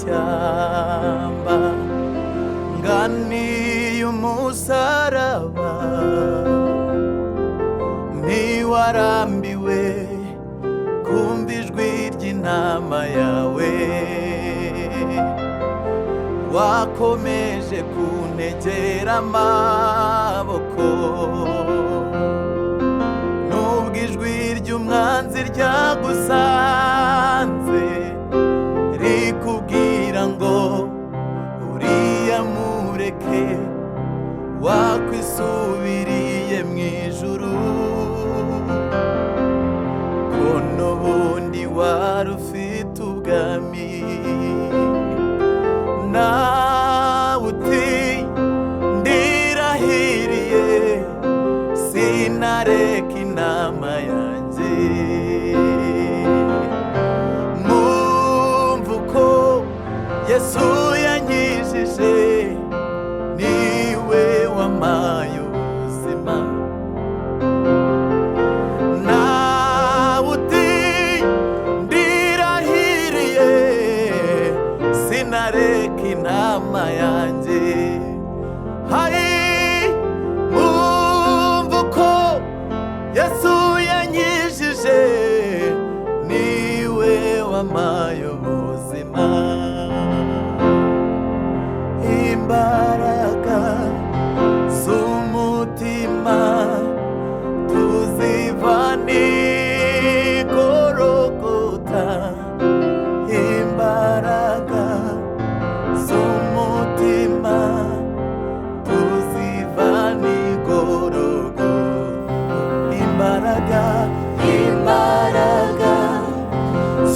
ishyamba nganiye umusaraba, ntiwarambiwe kumva ijwi ry'intama yawe, wakomeje kuntegera amaboko, nubwo ijwi ry'umwanzi ryagusanze rikubwira ngo uriya mureke, wakwisubiriye mu ijuru, ko n'ubundi wari ufite ubwami. Nawe uti ndirahiriye sinareka inama yanjye, mwumva uko Yesu yanyijije, niwe wampaye ubuzima. Nawe uti ndirahiriye sinareka inama yanjye, hayi mwumva uko Yesu yanyijije, niwe wampaye ubuzima. Imbaraga z'umutima tuzivana i Gologota, imbaraga z'umutima tuzivana i Gologota, imbaraga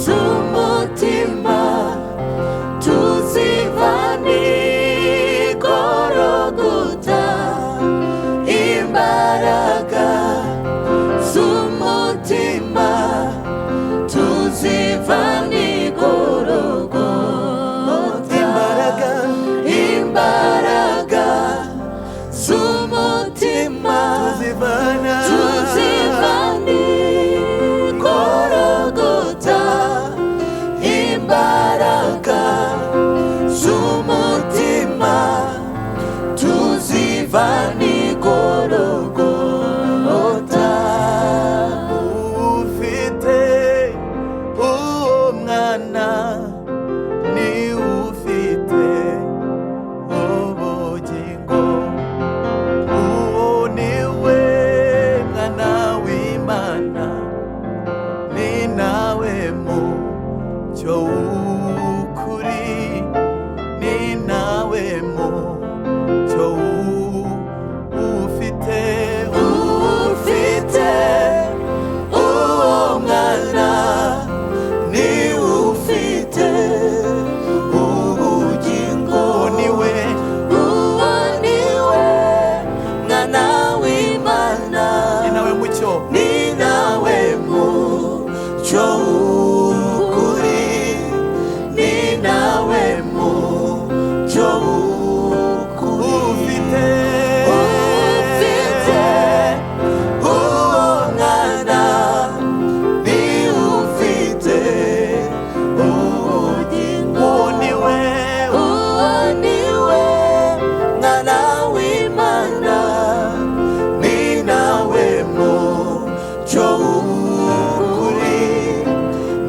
z'umutima tuzivana i Gologota, imbaraga z'umutima tuzivana i Gologota, imbaraga z'umutima tuzivana i Gologota, imbaraga z'umutima tuzivana i Gologota. ufite uwo mwana ni ufite ubugingo, uwo niwe mwana w'Imana, ni nawe mucyo w'ukuri, ni nawe mucyo ufite uwo mwana ni ufite ubugingo, niwe uwo niwe mwana w'Imana, ni nawe mucyo, ni nawe mucyo w'ukuri, ni nawe mucyo w'ukuri. ufite uwo mwana ni ufite ubugingo, uwo niwe uwo niwe mwana w'Imana, ni nawe mucyo w'ukuri,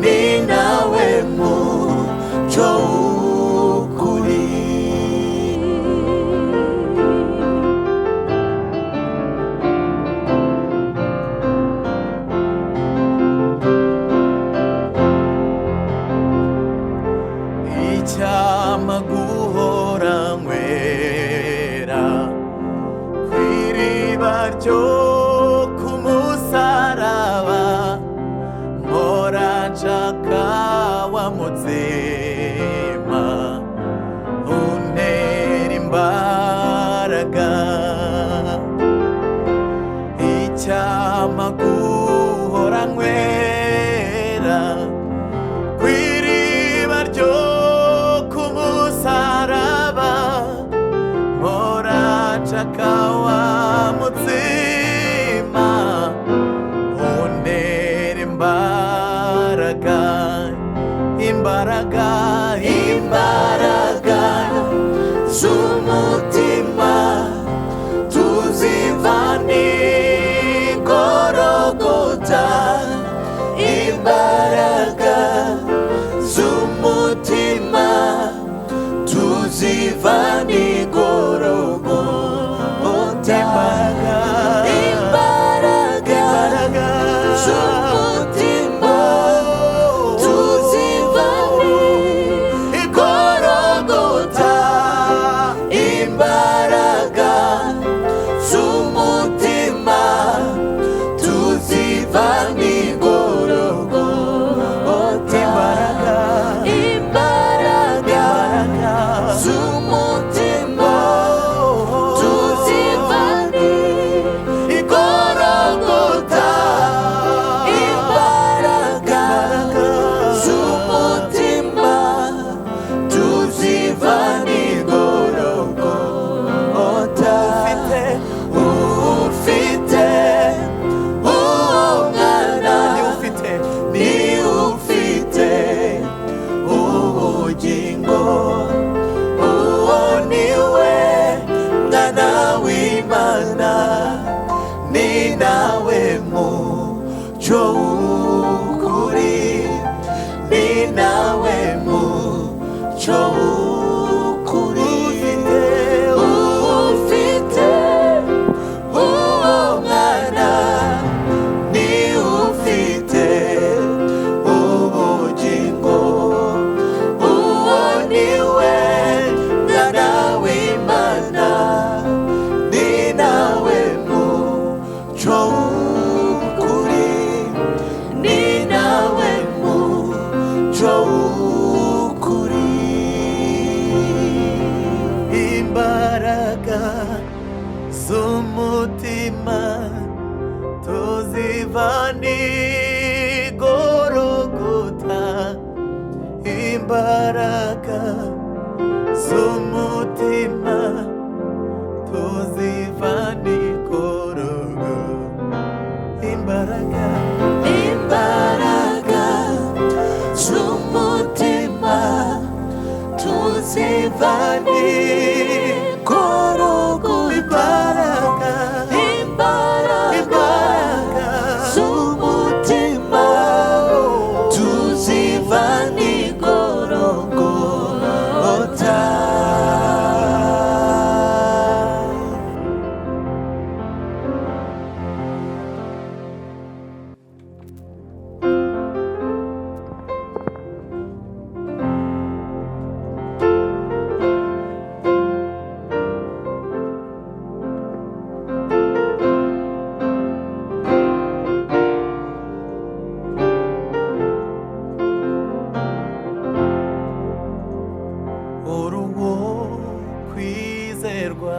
ni nawe mucyo w'ukuri. icyampa guhora nywera kw'iriba ryo ku musaraba, mpora nshaka wa mutsima untera imbaraga. Icyampa guhora nywera kw'iriba ryo ku musaraba, mpora nshaka wa mutsima untera imbaraga, imbaraga, imbaraga. z'umutima tuzivana igorogota, imbaraga z'umutima tuzivana igorogota, imbaraga z'umutima tuzivana igorogota, imbaraga z'umutima tuzivana igorogota, imbaraga z'umutima tuzivana igorogota, imbaraga z'umutima tuzivana igorogota. Ufite uwo mwana ni ufite ubugingo, uwo ni we mwana w'Imana, ni nawe mucyo w'ukuri, ni nawe mucyo w'ukuri. Ufite uwo mwana ni ufite ubugingo, uwo ni we mwana w'Imana, ni nawe mucyo w'ukuri, ni nawe mucyo w'ukuri. Imbaraga z'umutima tuzivana igorogota, imbaraga z'umutima tuzivana igorogota, imbaraga z'umutima tuzivana igorogota, imbaraga z'umutima tuzivana igorogota. uruwo kwizerwa